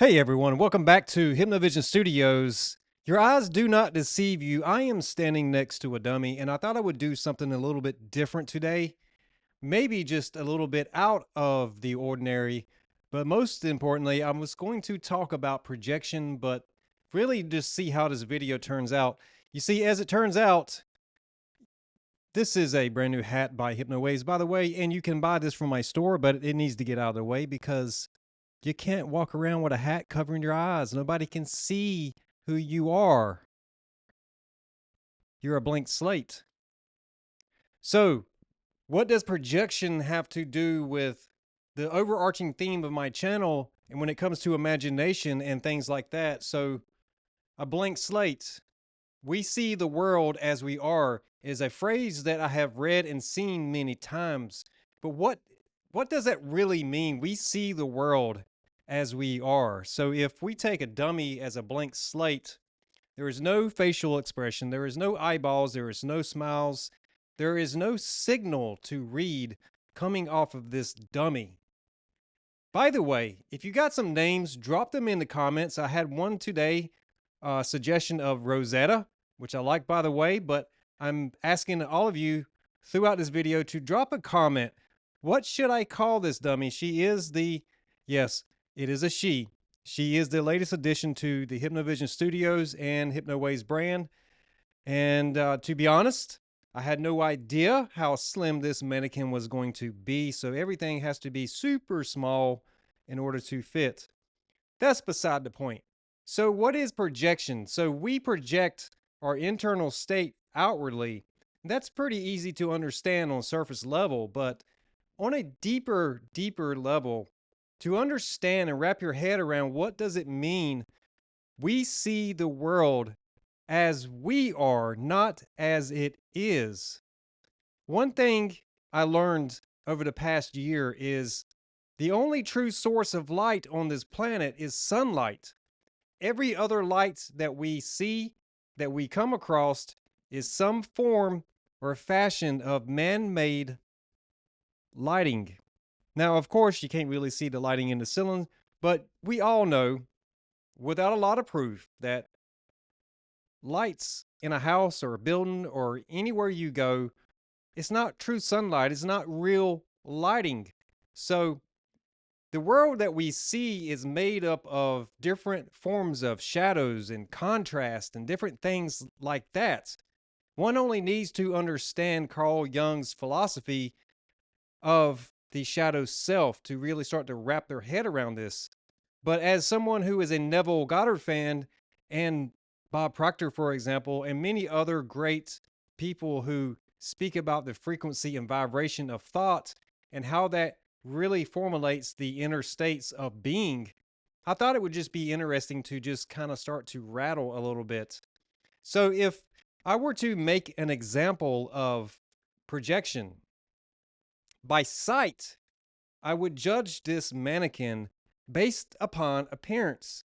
Hey everyone, welcome back to Hypnovision Studios. Your eyes do not deceive you. I am standing next to a dummy, and I thought I would do something a little bit different today. Maybe just a little bit out of the ordinary, but most importantly, I was going to talk about projection, but really just see how this video turns out. You see, as it turns out, this is a brand new hat by HypnoWaves, by the way, and you can buy this from my store, but it needs to get out of the way because you can't walk around with a hat covering your eyes. Nobody can see who you are. You're a blank slate. So, what does projection have to do with the overarching theme of my channel and when it comes to imagination and things like that? So, a blank slate, we see the world as we are, is a phrase that I have read and seen many times. But what does that really mean? We see the world as we are. So if we take a dummy as a blank slate, there is no facial expression, there is no eyeballs, there is no smiles, there is no signal to read coming off of this dummy. By the way, if you got some names, drop them in the comments. I had one today, suggestion of Rosetta, which I like, by the way, but I'm asking all of you throughout this video to drop a comment. What should I call this dummy? She is yes, it is a she. She is the latest addition to the Hypnovision Studios and HypnoWaves brand. And to be honest, I had no idea how slim this mannequin was going to be. So everything has to be super small in order to fit. That's beside the point. So what is projection? So we project our internal state outwardly. That's pretty easy to understand on surface level, but on a deeper level, to understand and wrap your head around what does it mean we see the world as we are, not as it is. One thing I learned over the past year is the only true source of light on this planet is sunlight. Every other light that we see, that we come across, is some form or fashion of man-made lighting. Now, of course, you can't really see the lighting in the ceiling, but we all know, without a lot of proof, that lights in a house or a building or anywhere you go, it's not true sunlight. It's not real lighting. So the world that we see is made up of different forms of shadows and contrast and different things like that. One only needs to understand Carl Jung's philosophy of the shadow self to really start to wrap their head around this. But as someone who is a Neville Goddard fan, and Bob Proctor, for example, and many other great people who speak about the frequency and vibration of thought and how that really formulates the inner states of being, I thought it would just be interesting to just kind of start to rattle a little bit. So if I were to make an example of projection, by sight, I would judge this mannequin based upon appearance.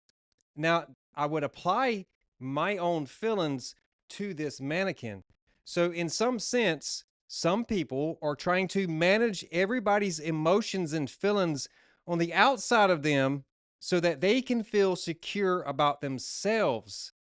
Now, I would apply my own feelings to this mannequin. So, in some sense, some people are trying to manage everybody's emotions and feelings on the outside of them so that they can feel secure about themselves.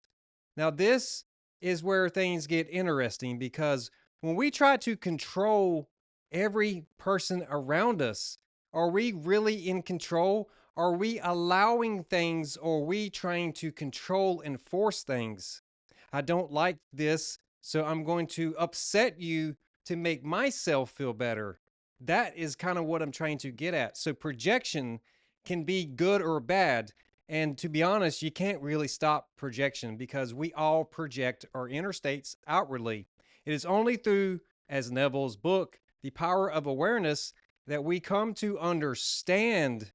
Now, this is where things get interesting because when we try to control every person around us, are we really in control? Are we allowing things, or are we trying to control and force things? I don't like this, so I'm going to upset you to make myself feel better. That is kind of what I'm trying to get at. So projection can be good or bad. And to be honest, you can't really stop projection because we all project our inner states outwardly. It is only through, as Neville's book, The Power of Awareness, that we come to understand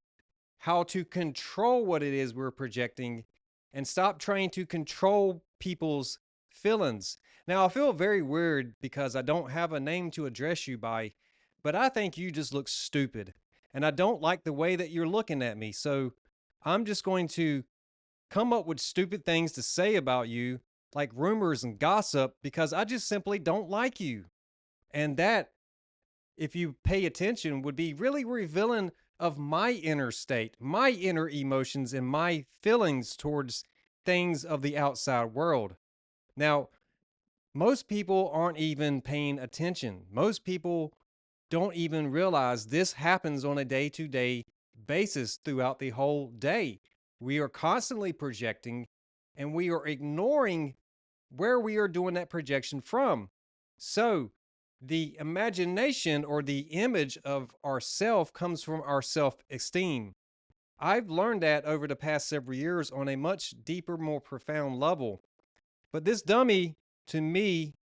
how to control what it is we're projecting and stop trying to control people's feelings. Now, I feel very weird because I don't have a name to address you by, but I think you just look stupid. And I don't like the way that you're looking at me. So I'm just going to come up with stupid things to say about you, like rumors and gossip, because I just simply don't like you. And that, if you pay attention, would be really revealing of my inner state, my inner emotions, and my feelings towards things of the outside world. Now, most people aren't even paying attention. Most people don't even realize this happens on a day to day basis throughout the whole day. We are constantly projecting and we are ignoring where we are doing that projection from. So, the imagination or the image of ourself comes from our self esteem. I've learned that over the past several years on a much deeper, more profound level. But this dummy, to me,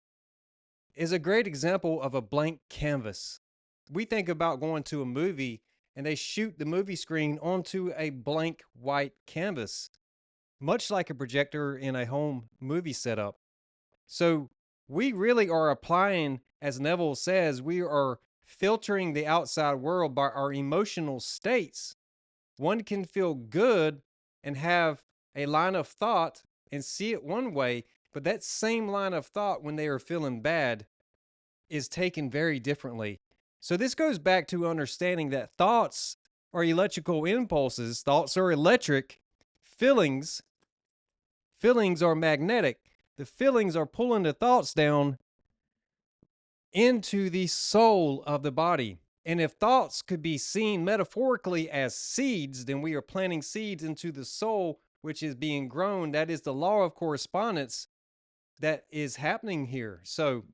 is a great example of a blank canvas. We think about going to a movie and they shoot the movie screen onto a blank white canvas, much like a projector in a home movie setup. So we really are applying, as Neville says, we are filtering the outside world by our emotional states. One can feel good and have a line of thought and see it one way, but that same line of thought when they are feeling bad is taken very differently. So this goes back to understanding that thoughts are electrical impulses, thoughts are electric, feelings feelings are magnetic. The feelings are pulling the thoughts down into the soul of the body. And if thoughts could be seen metaphorically as seeds, then we are planting seeds into the soul, which is being grown. That is the law of correspondence that is happening here. So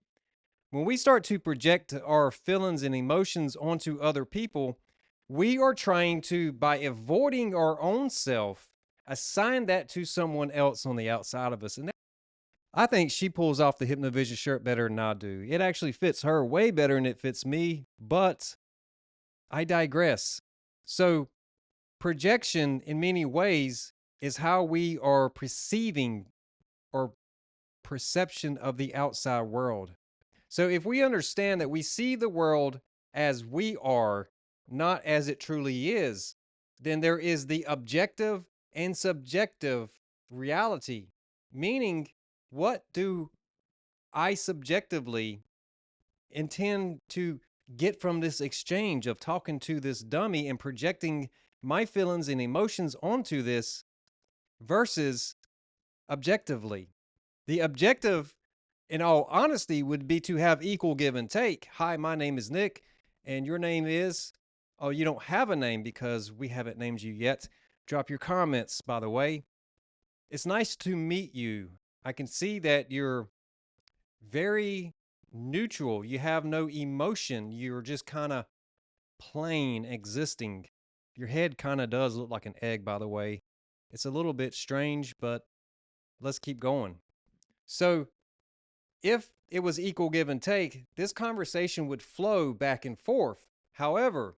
when we start to project our feelings and emotions onto other people, we are trying to, by avoiding our own self, assign that to someone else on the outside of us. And I think she pulls off the Hypnovision shirt better than I do. It actually fits her way better than it fits me, but I digress. So, projection in many ways is how we are perceiving or perception of the outside world. So, if we understand that we see the world as we are, not as it truly is, then there is the objective and subjective reality. Meaning, what do I subjectively intend to get from this exchange of talking to this dummy and projecting my feelings and emotions onto this versus objectively? The objective, in all honesty, would be to have equal give and take. Hi, my name is Nick, and your name is. Oh, you don't have a name because we haven't named you yet. Drop your comments, by the way. It's nice to meet you. I can see that you're very neutral. You have no emotion. You're just kind of plain existing. Your head kind of does look like an egg, by the way. It's a little bit strange, but let's keep going. So, if it was equal give and take, this conversation would flow back and forth. However,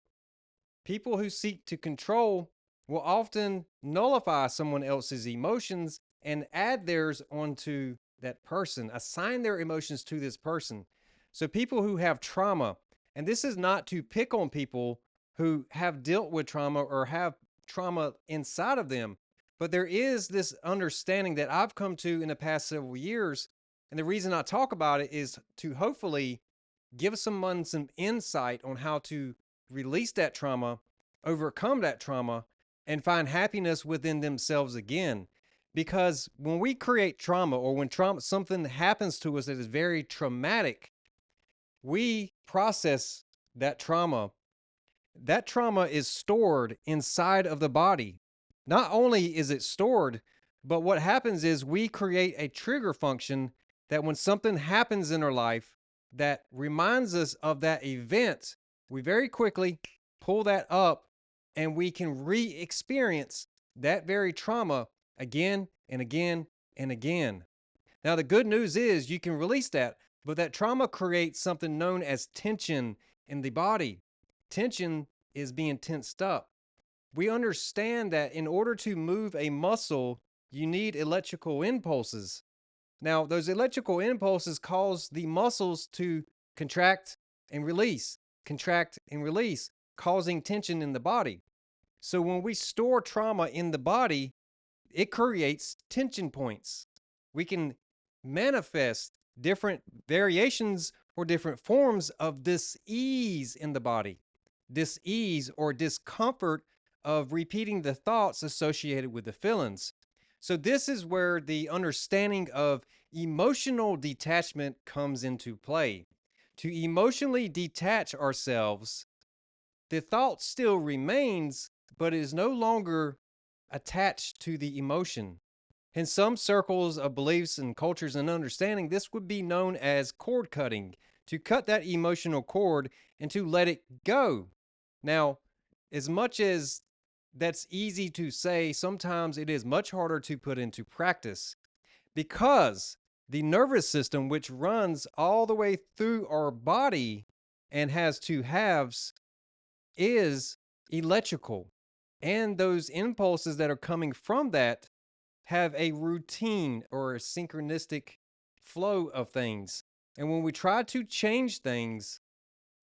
people who seek to control will often nullify someone else's emotions and add theirs onto that person, assign their emotions to this person. So, people who have trauma, and this is not to pick on people who have dealt with trauma or have trauma inside of them, but there is this understanding that I've come to in the past several years. And the reason I talk about it is to hopefully give someone some insight on how to release that trauma, overcome that trauma, and find happiness within themselves again. Because when we create trauma or when trauma something happens to us that is very traumatic, we process that trauma. That trauma is stored inside of the body. Not only is it stored, but what happens is we create a trigger function that when something happens in our life that reminds us of that event, we very quickly pull that up and we can re experience that very trauma again and again and again. Now, the good news is you can release that, but that trauma creates something known as tension in the body. Tension is being tensed up. We understand that in order to move a muscle, you need electrical impulses. Now, those electrical impulses cause the muscles to contract and release, causing tension in the body. So when we store trauma in the body, it creates tension points. We can manifest different variations or different forms of this ease in the body. dis-ease or discomfort of repeating the thoughts associated with the feelings. So, this is where the understanding of emotional detachment comes into play. To emotionally detach ourselves, the thought still remains, but is no longer attached to the emotion. In some circles of beliefs and cultures and understanding, this would be known as cord cutting, to cut that emotional cord and to let it go. Now, as much as that's easy to say, sometimes it is much harder to put into practice because the nervous system, which runs all the way through our body and has two halves, is electrical. And those impulses that are coming from that have a routine or a synchronistic flow of things. And when we try to change things,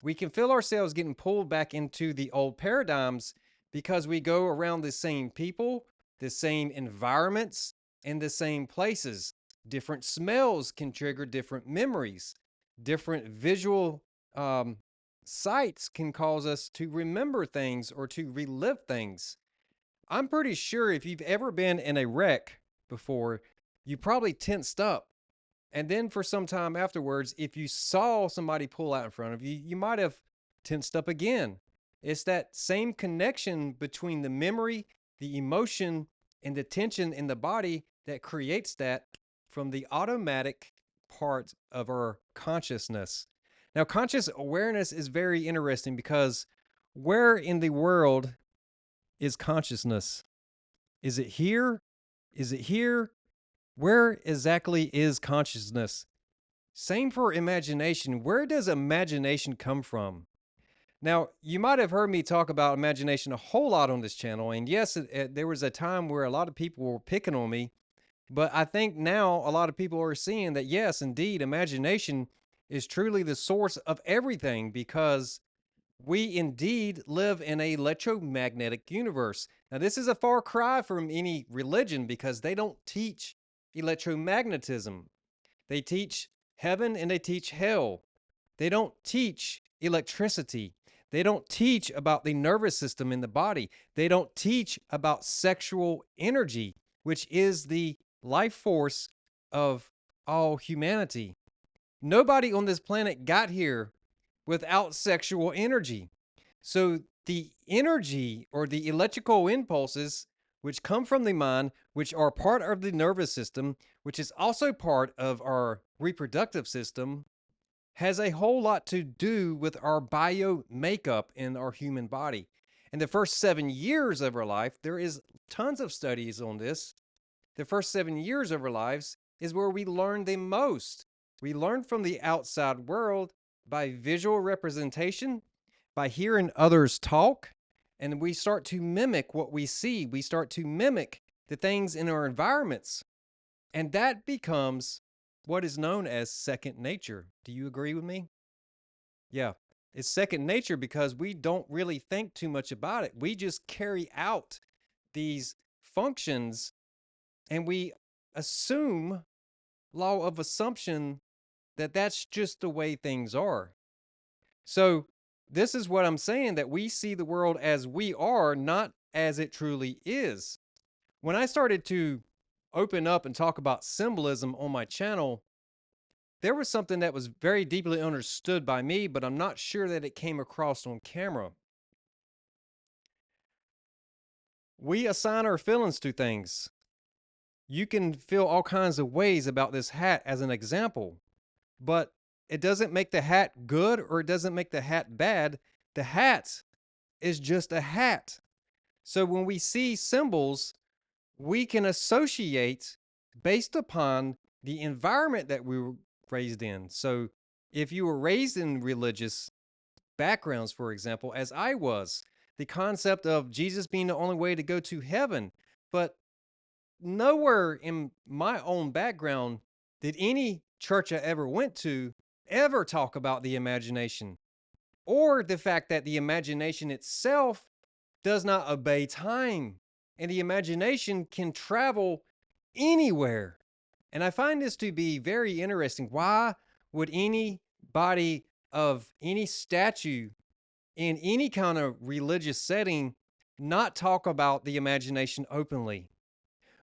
we can feel ourselves getting pulled back into the old paradigms because we go around the same people, the same environments, and the same places. Different smells can trigger different memories. Different visual um, sights can cause us to remember things or to relive things. I'm pretty sure if you've ever been in a wreck before, you probably tensed up. And then for some time afterwards, if you saw somebody pull out in front of you, you might have tensed up again. It's that same connection between the memory, the emotion, and the tension in the body that creates that from the automatic part of our consciousness. Now, conscious awareness is very interesting because where in the world is consciousness? Is it here? Is it here? Where exactly is consciousness? Same for imagination. Where does imagination come from? Now, you might have heard me talk about imagination a whole lot on this channel. And yes, there was a time where a lot of people were picking on me. But I think now a lot of people are seeing that, yes, indeed, imagination is truly the source of everything because we indeed live in an electromagnetic universe. Now, this is a far cry from any religion because they don't teach electromagnetism. They teach heaven and they teach hell. They don't teach electricity. They don't teach about the nervous system in the body. They don't teach about sexual energy, which is the life force of all humanity. Nobody on this planet got here without sexual energy. So the energy or the electrical impulses which come from the mind, which are part of the nervous system, which is also part of our reproductive system, has a whole lot to do with our bio makeup in our human body. In the first 7 years of our life, there is tons of studies on this. The first 7 years of our lives is where we learn the most. We learn from the outside world by visual representation, by hearing others talk, and we start to mimic what we see. We start to mimic the things in our environments. And that becomes what is known as second nature. Do you agree with me? Yeah. It's second nature because we don't really think too much about it. We just carry out these functions and we assume law of assumption that that's just the way things are. So, this is what I'm saying, that we see the world as we are, not as it truly is. When I started to open up and talk about symbolism on my channel, there was something that was very deeply understood by me, but I'm not sure that it came across on camera. We assign our feelings to things. You can feel all kinds of ways about this hat as an example, but it doesn't make the hat good or it doesn't make the hat bad. The hat is just a hat. So when we see symbols, we can associate based upon the environment that we were raised in. So if you were raised in religious backgrounds, for example, as I was, the concept of Jesus being the only way to go to heaven, but nowhere in my own background did any church I ever went to ever talk about the imagination or the fact that the imagination itself does not obey time and the imagination can travel anywhere. And I find this to be very interesting. Why would any body of any statue in any kind of religious setting not talk about the imagination openly?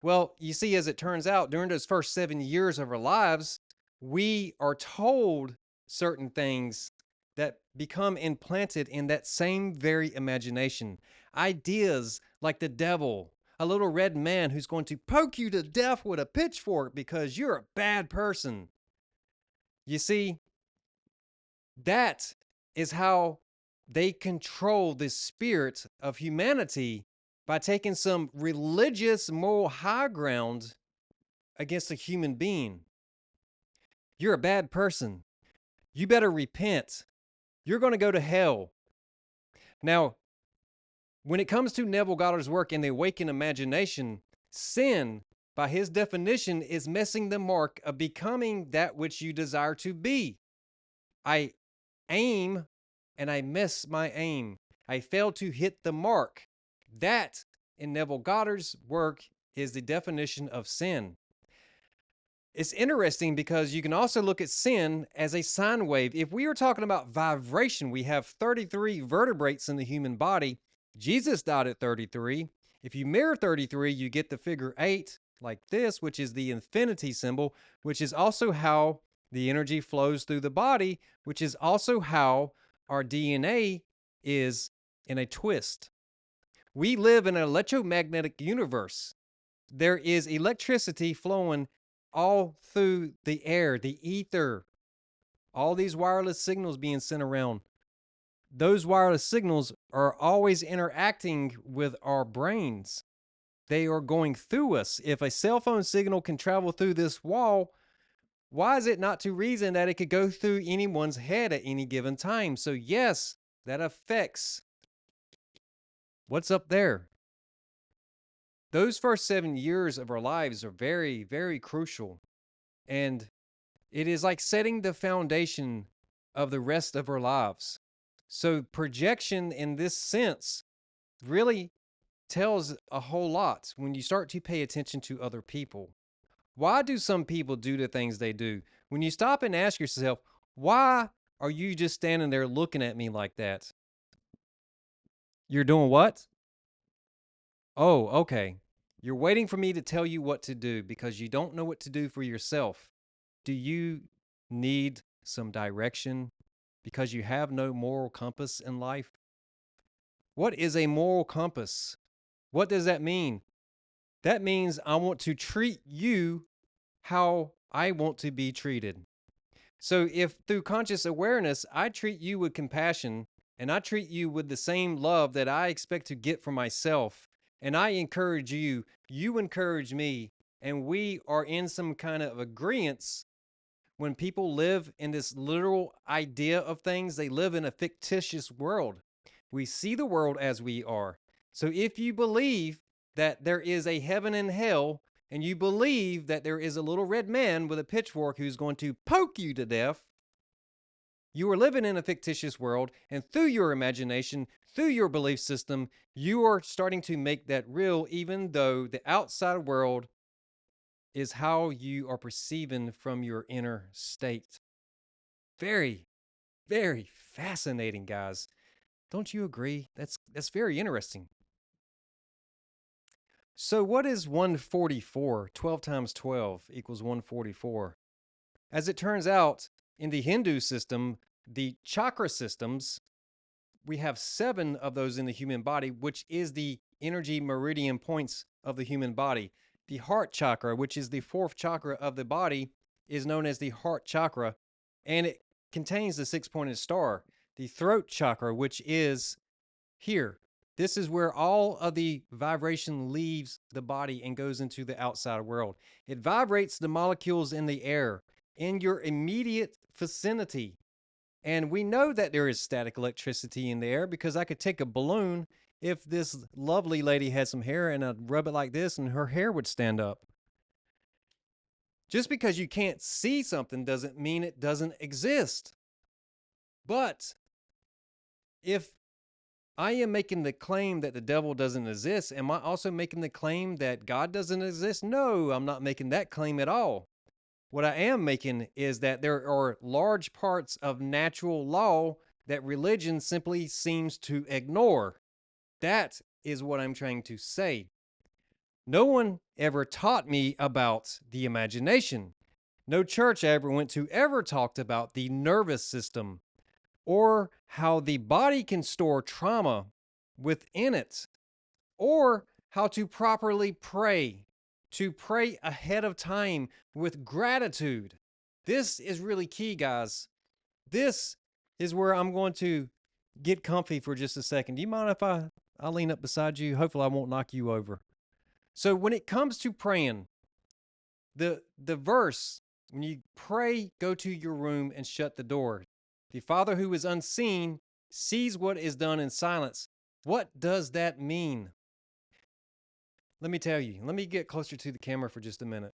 Well, you see, as it turns out, during those first 7 years of our lives, we are told certain things that become implanted in that same very imagination. Ideas like the devil, a little red man who's going to poke you to death with a pitchfork because you're a bad person. You see, that is how they control the spirit of humanity by taking some religious moral high ground against a human being. You're a bad person. You better repent. You're going to go to hell. Now, when it comes to Neville Goddard's work in the awakened imagination, sin, by his definition, is missing the mark of becoming that which you desire to be. I aim and I miss my aim. I fail to hit the mark. That, in Neville Goddard's work, is the definition of sin. It's interesting because you can also look at sin as a sine wave. If we are talking about vibration, we have 33 vertebrates in the human body. Jesus died at 33. If you mirror 33, you get the figure 8 like this, which is the infinity symbol, which is also how the energy flows through the body, which is also how our DNA is in a twist. We live in an electromagnetic universe. There is electricity flowing all through the air, the ether, all these wireless signals being sent around. Those wireless signals are always interacting with our brains. They are going through us. If a cell phone signal can travel through this wall, why is it not to reason that it could go through anyone's head at any given time? So yes, that affects what's up there. Those first 7 years of our lives are very, very crucial. And it is like setting the foundation of the rest of our lives. So projection in this sense really tells a whole lot when you start to pay attention to other people. Why do some people do the things they do? When you stop and ask yourself, why are you just standing there looking at me like that? You're doing what? Oh, okay. You're waiting for me to tell you what to do because you don't know what to do for yourself. Do you need some direction because you have no moral compass in life? What is a moral compass? What does that mean? That means I want to treat you how I want to be treated. So if through conscious awareness, I treat you with compassion and I treat you with the same love that I expect to get from myself, and I encourage you, you encourage me, and we are in some kind of agreement. When people live in this literal idea of things, they live in a fictitious world. We see the world as we are. So if you believe that there is a heaven and hell, and you believe that there is a little red man with a pitchfork who's going to poke you to death, you are living in a fictitious world, and through your imagination, through your belief system, you are starting to make that real, even though the outside world is how you are perceiving from your inner state. Very, very fascinating, guys. Don't you agree? That's very interesting. So what is 144? 12 times 12 equals 144. As it turns out, in the Hindu system, the chakra systems, we have 7 of those in the human body, which is the energy meridian points of the human body. The heart chakra, which is the 4th chakra of the body, is known as the heart chakra, and it contains the 6-pointed star. The throat chakra, which is here. This is where all of the vibration leaves the body and goes into the outside world. It vibrates the molecules in the air in your immediate vicinity. And we know that there is static electricity in the air because I could take a balloon if this lovely lady had some hair and I'd rub it like this and her hair would stand up. Just because you can't see something doesn't mean it doesn't exist. But if I am making the claim that the devil doesn't exist, am I also making the claim that God doesn't exist? No, I'm not making that claim at all. What I am making is that there are large parts of natural law that religion simply seems to ignore. That is what I'm trying to say. No one ever taught me about the imagination. No church I ever went to ever talked about the nervous system or how the body can store trauma within it, or how to pray ahead of time with gratitude. This is really key, guys. This is where I'm going to get comfy for just a second. Do you mind if I lean up beside you? Hopefully I won't knock you over. So when it comes to praying, the verse, when you pray, go to your room and shut the door. The Father who is unseen sees what is done in silence. What does that mean? Let me tell you. Let me get closer to the camera for just a minute.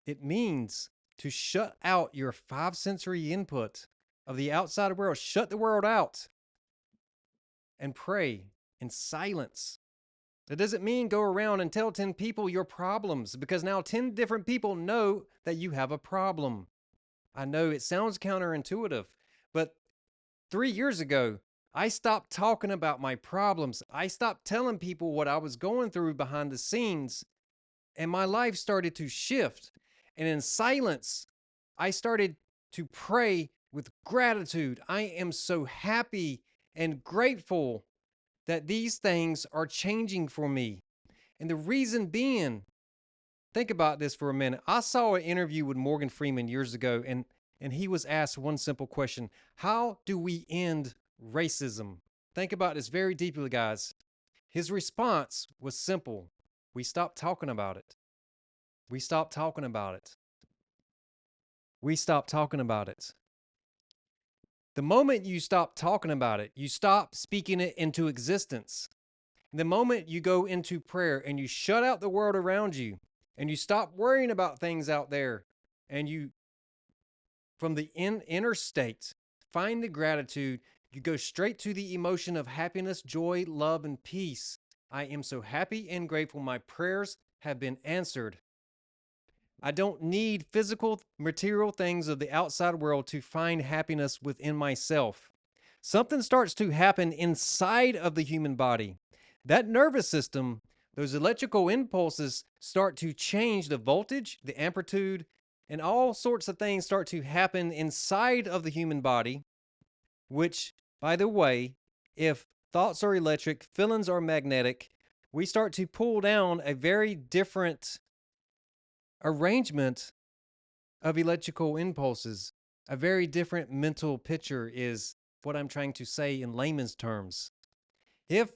It means to shut out your five sensory input of the outside world. Shut the world out and pray in silence. That doesn't mean go around and tell 10 people your problems, because now 10 different people know that you have a problem. I know it sounds counterintuitive, but 3 years ago, I stopped talking about my problems. I stopped telling people what I was going through behind the scenes, and my life started to shift. And in silence, I started to pray with gratitude. I am so happy and grateful that these things are changing for me. And the reason being, think about this for a minute. I saw an interview with Morgan Freeman years ago, and he was asked one simple question: how do we end racism? Think about this very deeply, guys. His response was simple: we stop talking about it. We stop talking about it. We stop talking about it. The moment you stop talking about it, you stop speaking it into existence. The moment you go into prayer and you shut out the world around you and you stop worrying about things out there, and you, from the inner state, find the gratitude, you go straight to the emotion of happiness, joy, love, and peace. I am so happy and grateful my prayers have been answered. I don't need physical, material things of the outside world to find happiness within myself. Something starts to happen inside of the human body. That nervous system, those electrical impulses start to change the voltage, the amplitude, and all sorts of things start to happen inside of the human body, which, by the way, if thoughts are electric, feelings are magnetic, we start to pull down a very different arrangement of electrical impulses. A very different mental picture is what I'm trying to say in layman's terms. If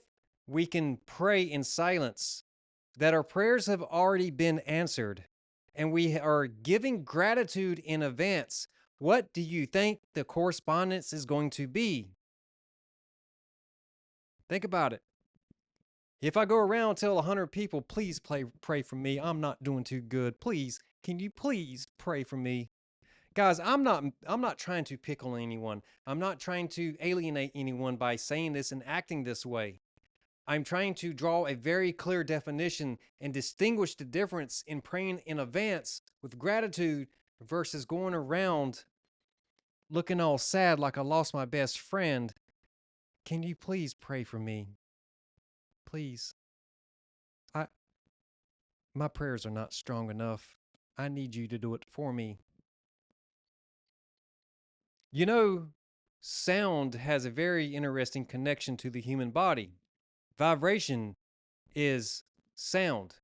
we can pray in silence, that our prayers have already been answered, and we are giving gratitude in advance, what do you think the correspondence is going to be? Think about it. If I go around and tell 100 people, please pray for me, I'm not doing too good. Please, can you please pray for me? Guys, I'm not trying to pick on anyone. I'm not trying to alienate anyone by saying this and acting this way. I'm trying to draw a very clear definition and distinguish the difference in praying in advance with gratitude versus going around looking all sad like I lost my best friend. Can you please pray for me? Please. I My prayers are not strong enough. I need you to do it for me. You know, sound has a very interesting connection to the human body. Vibration is sound.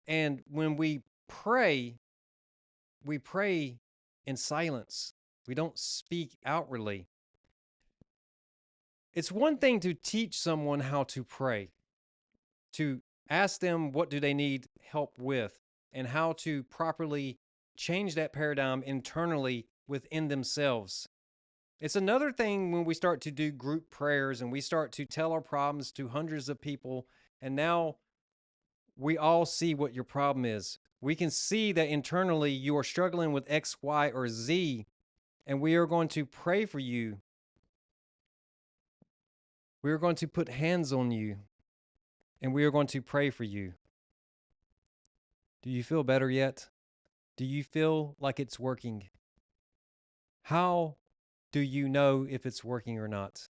And when we pray in silence. We don't speak outwardly. It's one thing to teach someone how to pray, to ask them what do they need help with, and how to properly change that paradigm internally within themselves. It's another thing when we start to do group prayers and we start to tell our problems to hundreds of people, and now we all see what your problem is. We can see that internally you are struggling with X, Y, or Z, and we are going to pray for you. We are going to put hands on you, and we are going to pray for you. Do you feel better yet? Do you feel like it's working? How do you know if it's working or not?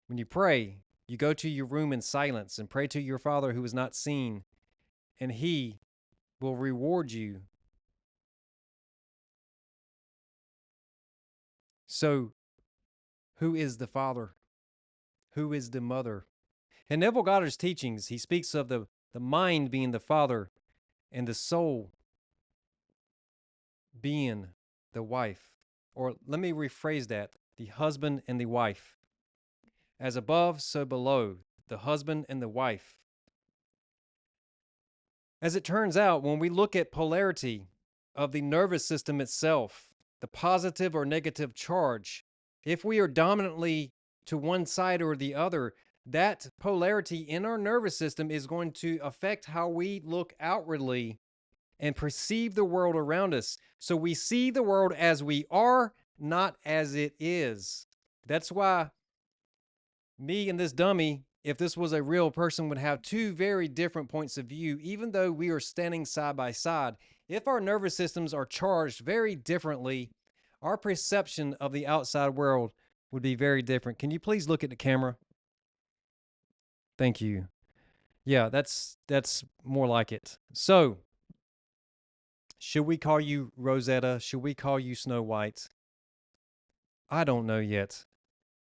When you pray, you go to your room in silence and pray to your Father who is not seen, and He will reward you. So, who is the Father? Who is the Mother? In Neville Goddard's teachings, he speaks of the mind being the Father and the soul being the wife. Or let me rephrase that, the husband and the wife. As above, so below, the husband and the wife. As it turns out, when we look at polarity of the nervous system itself, the positive or negative charge, if we are dominantly to one side or the other, that polarity in our nervous system is going to affect how we look outwardly and perceive the world around us. So we see the world as we are, not as it is. That's why me and this dummy, if this was a real person, would have two very different points of view, even though we are standing side by side. If our nervous systems are charged very differently, our perception of the outside world would be very different. Can you please look at the camera? Thank you. Yeah, that's more like it. So, should we call you Rosetta? Should we call you Snow White? I don't know yet,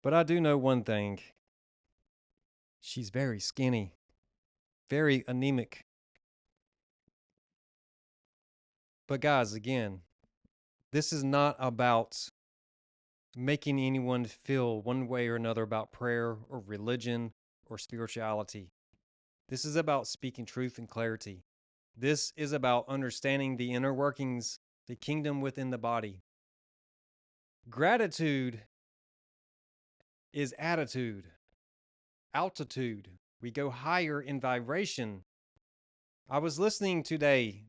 but I do know one thing. She's very skinny, very anemic. But guys, again, this is not about making anyone feel one way or another about prayer or religion or spirituality. This is about speaking truth and clarity. This is about understanding the inner workings, the kingdom within the body. Gratitude is attitude, altitude. We go higher in vibration. I was listening today,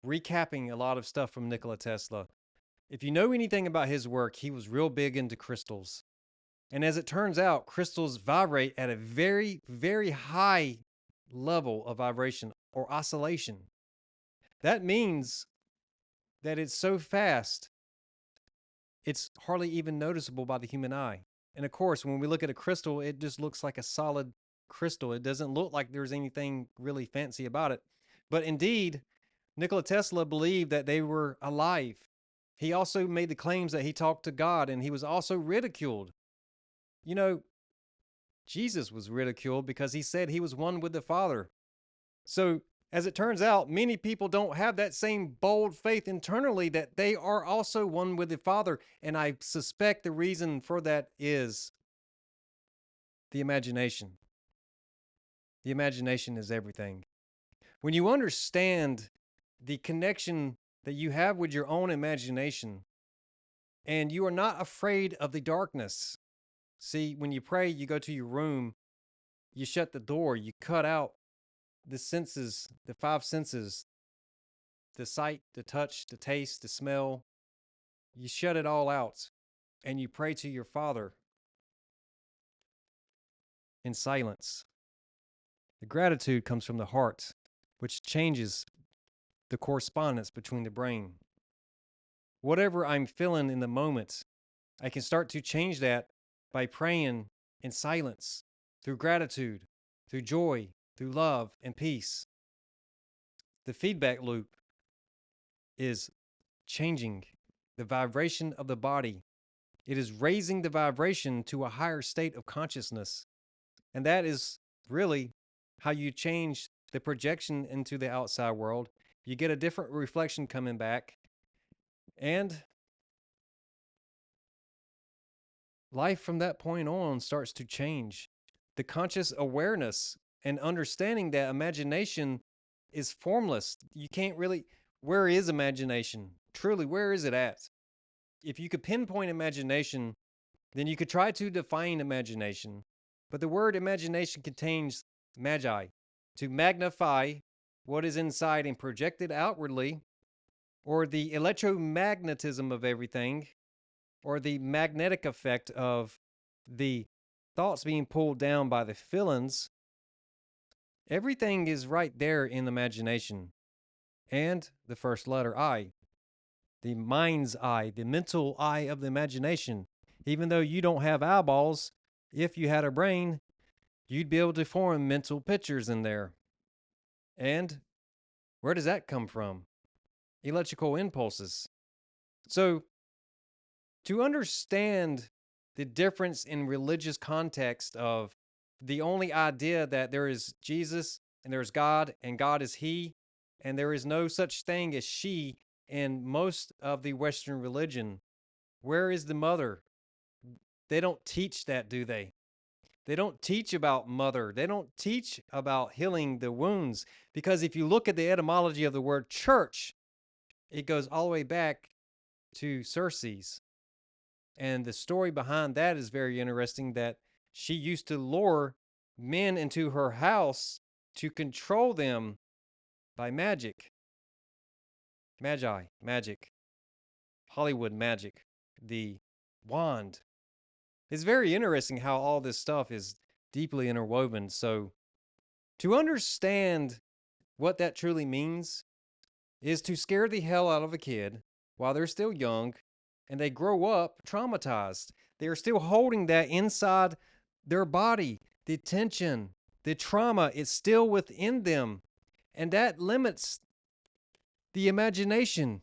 recapping a lot of stuff from Nikola Tesla. If you know anything about his work, he was real big into crystals. And as it turns out, crystals vibrate at a very, very high level of vibration or oscillation. That means that it's so fast, it's hardly even noticeable by the human eye. And of course, when we look at a crystal, it just looks like a solid crystal. It doesn't look like there's anything really fancy about it. But indeed, Nikola Tesla believed that they were alive. He also made the claims that he talked to God, and he was also ridiculed. You know, Jesus was ridiculed because he said he was one with the Father. So, as it turns out, many people don't have that same bold faith internally that they are also one with the Father. And I suspect the reason for that is the imagination. The imagination is everything. When you understand the connection that you have with your own imagination, and you are not afraid of the darkness. See, when you pray, you go to your room, you shut the door, you cut out the senses, the five senses, the sight, the touch, the taste, the smell. You shut it all out and you pray to your Father in silence. The gratitude comes from the heart, which changes the correspondence between the brain. Whatever I'm feeling in the moment, I can start to change that by praying in silence, through gratitude, through joy, through love and peace. The feedback loop is changing the vibration of the body. It is raising the vibration to a higher state of consciousness. And that is really how you change the projection into the outside world. You get a different reflection coming back, and life from that point on starts to change. The conscious awareness and understanding that imagination is formless. You can't really, where is imagination? Truly, where is it at? If you could pinpoint imagination, then you could try to define imagination. But the word imagination contains magi, to magnify what is inside and project it outwardly, or the electromagnetism of everything, or the magnetic effect of the thoughts being pulled down by the feelings. Everything is right there in imagination. And the first letter, I. the mind's eye, the mental eye of the imagination. Even though you don't have eyeballs, if you had a brain, you'd be able to form mental pictures in there. And where does that come from? Electrical impulses. So, to understand the difference in religious context of the only idea that there is Jesus and there's God and God is He, and there is no such thing as she in most of the Western religion, where is the mother? They don't teach that, do they? They don't teach about mother. They don't teach about healing the wounds. Because if you look at the etymology of the word church, it goes all the way back to Circe's. And the story behind that is very interesting, that she used to lure men into her house to control them by magic. Magic. Hollywood magic. The wand. It's very interesting how all this stuff is deeply interwoven. So, to understand what that truly means is to scare the hell out of a kid while they're still young and they grow up traumatized. They are still holding that inside their body. The tension, the trauma is still within them. And that limits the imagination.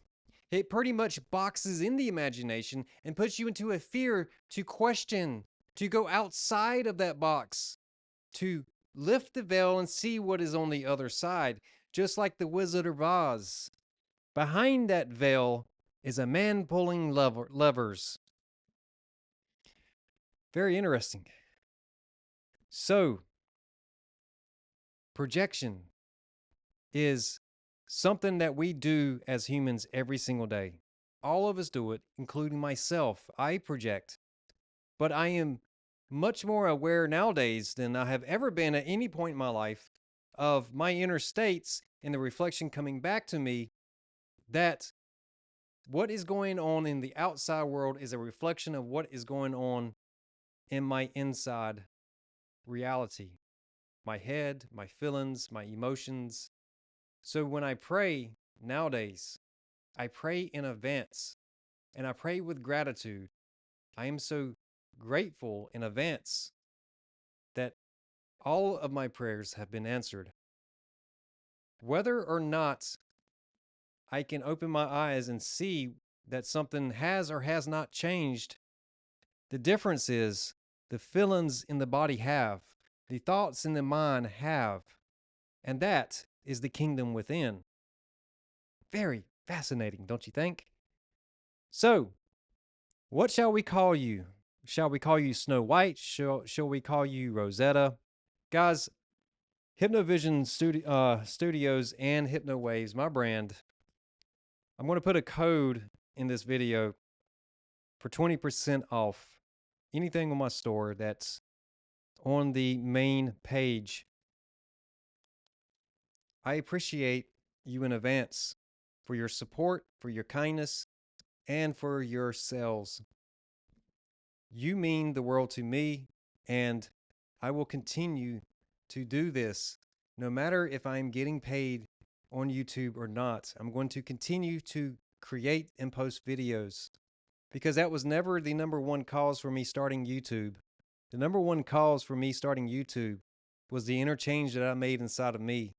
It pretty much boxes in the imagination and puts you into a fear to question, to go outside of that box, to lift the veil and see what is on the other side, just like the Wizard of Oz. Behind that veil is a man pulling levers. Very interesting. So, projection is something that we do as humans every single day. All of us do it, including myself. I project. But I am much more aware nowadays than I have ever been at any point in my life of my inner states and the reflection coming back to me that what is going on in the outside world is a reflection of what is going on in my inside reality, my head, my feelings, my emotions. So when I pray nowadays, I pray in advance and I pray with gratitude. I am so grateful in advance that all of my prayers have been answered. Whether or not I can open my eyes and see that something has or has not changed, the difference is the feelings in the body have, the thoughts in the mind have, and that is the kingdom within. Very fascinating, don't you think? So, what shall we call you? Shall we call you Snow White? Shall we call you Rosetta? Guys, Hypnovision Studios and HypnoWaves, my brand, I'm going to put a code in this video for 20% off anything on my store that's on the main page. I appreciate you in advance for your support, for your kindness, and for your sales. You mean the world to me, and I will continue to do this no matter if I'm getting paid on YouTube or not. I'm going to continue to create and post videos because that was never the number one cause for me starting YouTube. The number one cause for me starting YouTube was the interchange that I made inside of me.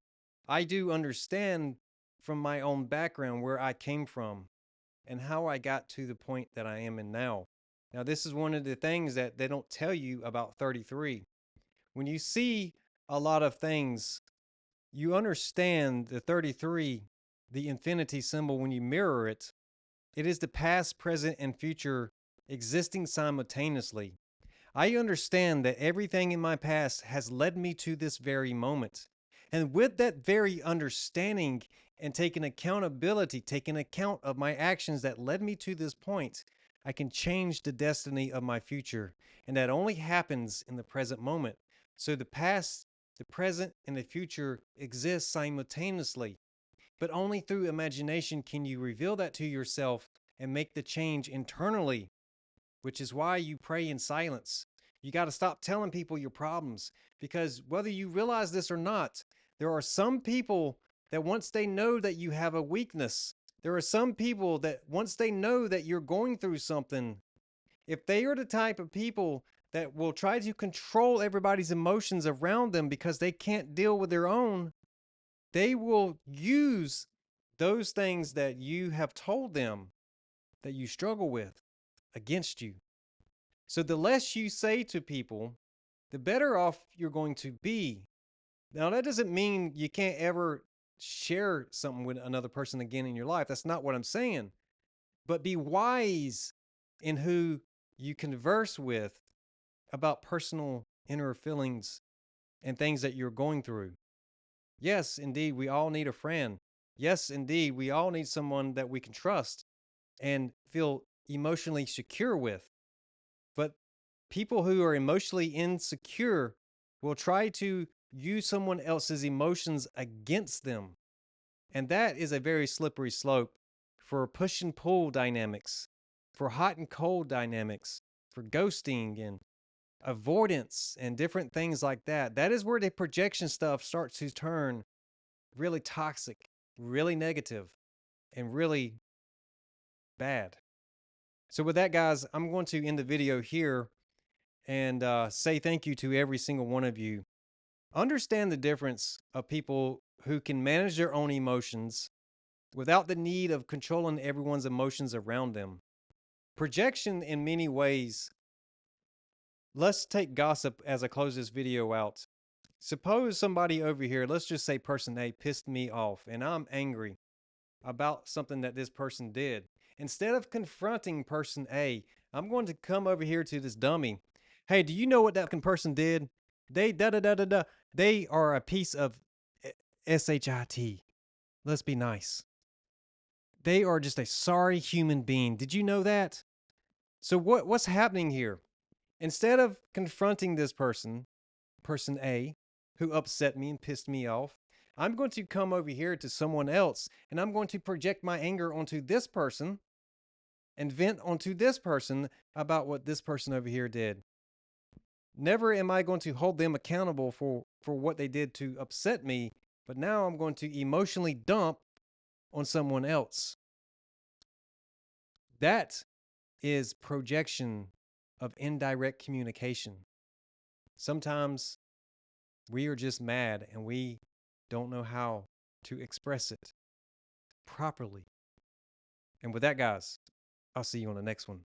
I do understand from my own background where I came from and how I got to the point that I am in now. Now, this is one of the things that they don't tell you about 33. When you see a lot of things, you understand the 33, the infinity symbol, when you mirror it, it is the past, present, and future existing simultaneously. I understand that everything in my past has led me to this very moment. And with that very understanding and taking accountability, taking account of my actions that led me to this point, I can change the destiny of my future. And that only happens in the present moment. So the past, the present, and the future exist simultaneously. But only through imagination can you reveal that to yourself and make the change internally, which is why you pray in silence. You got to stop telling people your problems, because whether you realize this or not, there are some people that once they know that you have a weakness, There are some people that once they know that you're going through something, if they are the type of people that will try to control everybody's emotions around them because they can't deal with their own, they will use those things that you have told them that you struggle with against you. So the less you say to people, the better off you're going to be. Now, that doesn't mean you can't ever share something with another person again in your life. That's not what I'm saying. But be wise in who you converse with about personal inner feelings and things that you're going through. Yes, indeed, we all need a friend. Yes, indeed, we all need someone that we can trust and feel emotionally secure with. But people who are emotionally insecure will try to use someone else's emotions against them. And that is a very slippery slope for push and pull dynamics, for hot and cold dynamics, for ghosting and avoidance and different things like that. That is where the projection stuff starts to turn really toxic, really negative, and really bad. So, with that, guys, I'm going to end the video here and say thank you to every single one of you. Understand the difference of people who can manage their own emotions without the need of controlling everyone's emotions around them. Projection, in many ways, let's take gossip as I close this video out. Suppose somebody over here, let's just say person A, pissed me off, and I'm angry about something that this person did. Instead of confronting person A, I'm going to come over here to this dummy. Hey, do you know what that fucking person did? They da da da da da. They are a piece of shit. Let's be nice. They are just a sorry human being. Did you know that? So what's happening here? Instead of confronting this person, person A, who upset me and pissed me off, I'm going to come over here to someone else and I'm going to project my anger onto this person and vent onto this person about what this person over here did. Never am I going to hold them accountable for what they did to upset me, but now I'm going to emotionally dump on someone else. That is projection of indirect communication. Sometimes we are just mad and we don't know how to express it properly. And with that, guys, I'll see you on the next one.